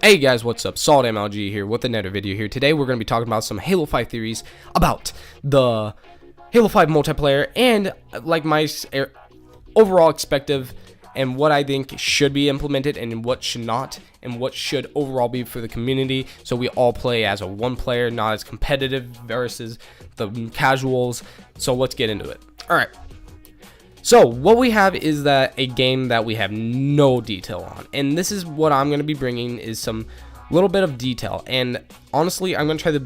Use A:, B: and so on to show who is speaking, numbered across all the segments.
A: Hey guys, what's up? SolidMLG here with another video here. Today we're going to be talking about some Halo 5 theories about the Halo 5 multiplayer and like my overall perspective and what I think should be implemented and what should not, and what should overall be for the community, so we all play as a one player, not as competitive versus the casuals. So let's get into it. Alright. So what we have is that a game that we have no detail on, and this is what I'm going to be bringing, is some little bit of detail. And honestly, I'm going to try to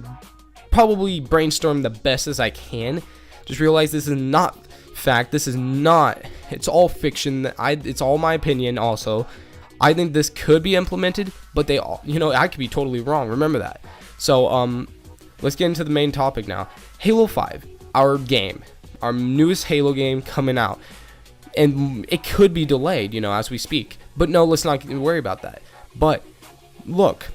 A: probably brainstorm the best as I can. Just realize this is not fact, this is not, it's all fiction. It's all my opinion. Also, I think this could be implemented, but they all, I could be totally wrong, remember that. So let's get into the main topic now. Halo 5, our game, our newest Halo game coming out, and it could be delayed, as we speak. But no, let's not worry about that. But look,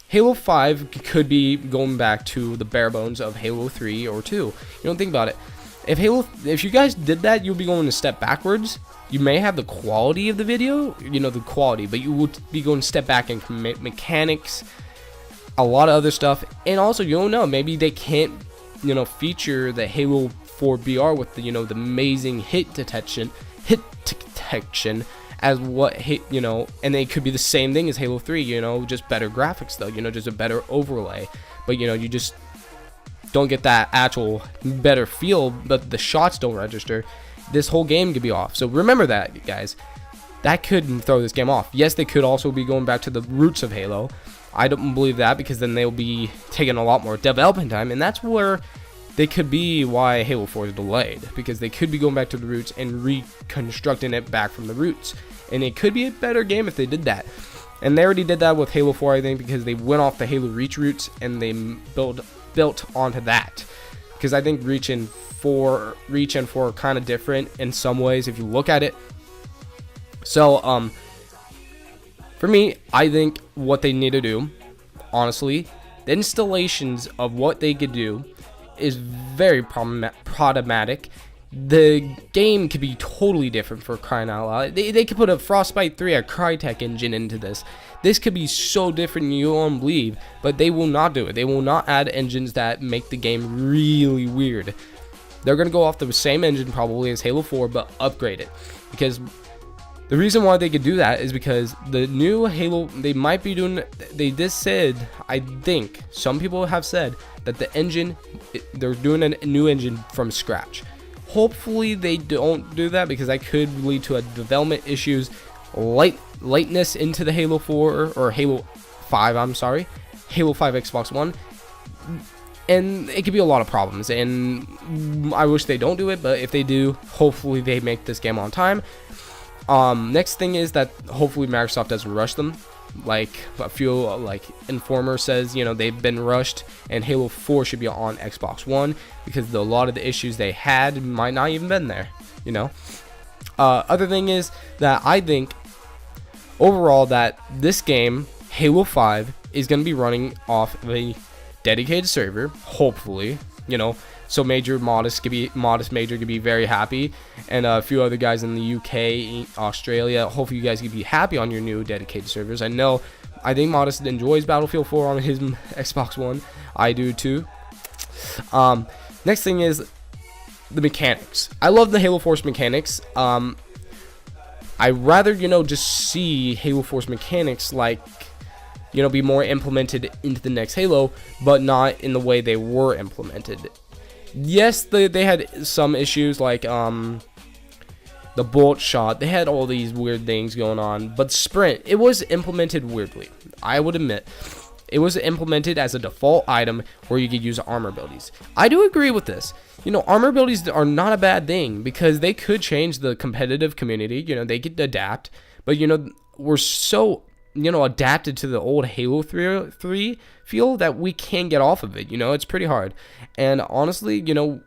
A: Halo 5 could be going back to the bare bones of Halo 3 or 2. Think about it. If you guys did that, you'll be going a step backwards. You may have the quality of the video, the quality, but you would be going a step back in mechanics, a lot of other stuff, and also you don't know, maybe they can't, feature the Halo 4 BR with the, the amazing hit detection as what hit, and it could be the same thing as Halo 3, just better graphics though, just a better overlay, but you just don't get that actual better feel, but the shots don't register. This whole game could be off. So remember that, guys. That could throw this game off. Yes, they could also be going back to the roots of Halo. I don't believe that, because then they'll be taking a lot more development time, and that's where they could be why Halo 4 is delayed, because they could be going back to the roots and reconstructing it back from the roots, and it could be a better game if they did that. And they already did that with Halo 4, I think, because they went off the Halo Reach roots and they built onto that, because I think Reach and 4 are kind of different in some ways if you look at it. So for me, I think what they need to do, honestly, the installations of what they could do is very problematic. The game could be totally different, for crying out loud. They could put a Frostbite 3, a Crytek engine into this. This could be so different you won't believe, but they will not do it. They will not add engines that make the game really weird. They're going to go off the same engine probably as Halo 4, but upgrade it. Because the reason why they could do that is because the new Halo, they might be doing, they just said, I think, some people have said that the engine, they're doing a new engine from scratch. Hopefully they don't do that, because that could lead to a development issues, lightness into the Halo 4 or Halo 5, Halo 5 Xbox One, and it could be a lot of problems. And I wish they don't do it, but if they do, hopefully they make this game on time. Next thing is that hopefully Microsoft doesn't rush them. Like a few Informer says, they've been rushed, and Halo 4 should be on Xbox One, because a lot of the issues they had might not even been there. Other thing is that I think overall that this game, Halo 5, is going to be running off of a dedicated server, hopefully, so Modest Major could be very happy, and a few other guys in the UK, Australia. Hopefully you guys could be happy on your new dedicated servers. I think Modest enjoys Battlefield 4 on his Xbox One. I do too. Next thing is the mechanics. I love the Halo Force mechanics. I rather just see Halo Force mechanics be more implemented into the next Halo, but not in the way they were implemented. Yes, they had some issues like the bolt shot. They had all these weird things going on, but sprint, it was implemented weirdly. I would admit, it was implemented as a default item where you could use armor abilities. I do agree with this. Armor abilities are not a bad thing, because they could change the competitive community. They could adapt, but we're so adapted to the old Halo 3 feel that we can't get off of it. It's pretty hard. And honestly,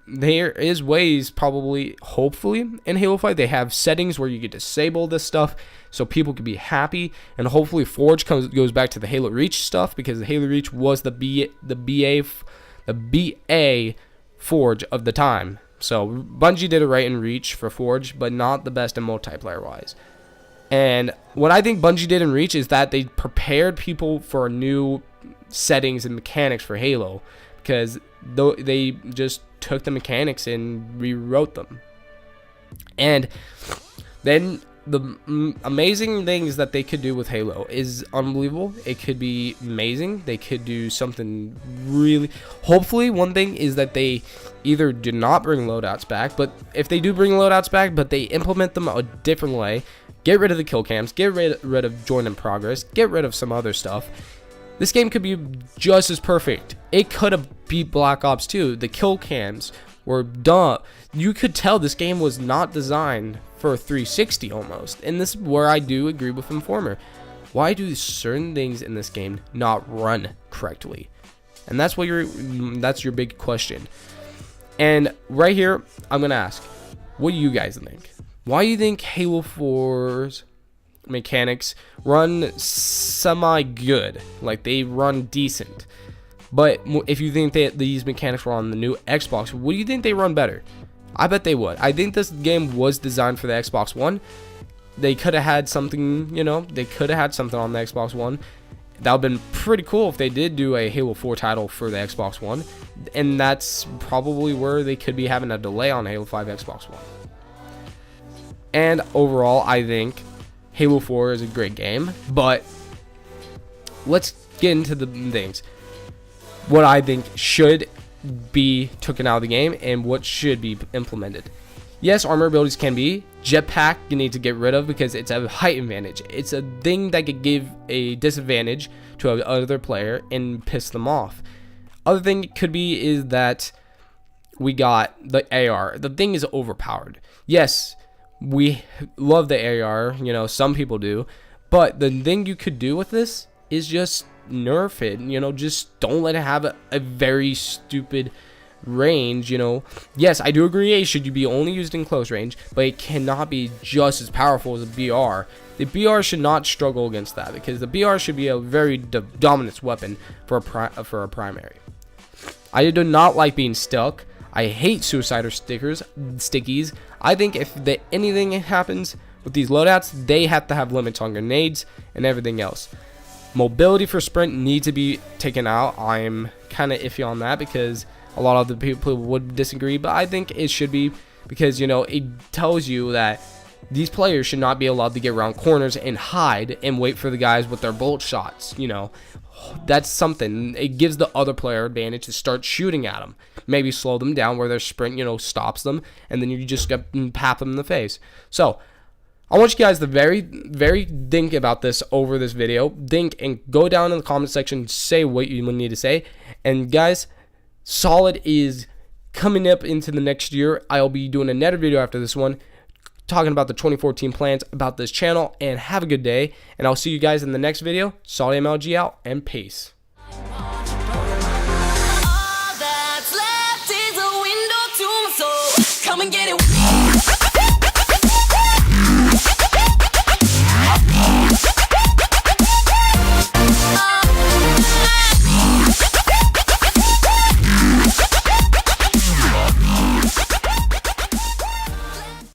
A: there is ways, probably, hopefully, in Halo 5, they have settings where you can disable this stuff so people can be happy. And hopefully Forge goes back to the Halo Reach stuff, because the Halo Reach was the BA Forge of the time. So Bungie did it right in Reach for Forge, but not the best in multiplayer wise. And what I think Bungie did in Reach is that they prepared people for new settings and mechanics for Halo, because they just took the mechanics and rewrote them. And then the amazing things that they could do with Halo is unbelievable. It could be amazing. They could do something really... Hopefully, one thing is that they either do not bring loadouts back, but if they do bring loadouts back, but they implement them a different way, get rid of the kill cams, get rid of join in progress, get rid of some other stuff, this game could be just as perfect. It could have beat Black Ops 2. The kill cams were dumb. You could tell this game was not designed for 360 almost. And this is where I do agree with Informer. Why do certain things in this game not run correctly? And that's your big question. And right here, I'm gonna ask, what do you guys think? Why do you think Halo 4's mechanics run semi-good? Like, they run decent. But if you think that these mechanics were on the new Xbox, what do you think they run better? I bet they would. I think this game was designed for the Xbox One. They could have had something, they could have had something on the Xbox One. That would have been pretty cool if they did do a Halo 4 title for the Xbox One. And that's probably where they could be having a delay on Halo 5 Xbox One. And overall, I think Halo 4 is a great game. But let's get into the things. What I think should be taken out of the game and what should be implemented. Yes, armor abilities can be. Jetpack you need to get rid of because it's a height advantage. It's a thing that could give a disadvantage to another player and piss them off. Other thing it could be is that we got the AR. The thing is overpowered. Yes, we love the AR, some people do, but the thing you could do with this is just nerf it, just don't let it have a very stupid range. Yes, I do agree it should be only used in close range, but it cannot be just as powerful as a BR. The BR should not struggle against that, because the BR should be a very dominant weapon for a primary. I do not like being stuck. I hate suicider stickies. I think if anything happens with these loadouts, they have to have limits on grenades and everything else. Mobility for sprint needs to be taken out. I'm kind of iffy on that because a lot of the people would disagree, but I think it should be, because it tells you that these players should not be allowed to get around corners and hide and wait for the guys with their bolt shots. That's something. It gives the other player advantage to start shooting at them. Maybe slow them down where their sprint, stops them, and then you just pap them in the face. So I want you guys to very think about this over this video. Think and go down in the comment section, say what you need to say. And guys, Solid is coming up into the next year. I'll be doing another video after this one, talking about the 2014 plans about this channel. And have a good day. And I'll see you guys in the next video. SolidMLG out, and peace.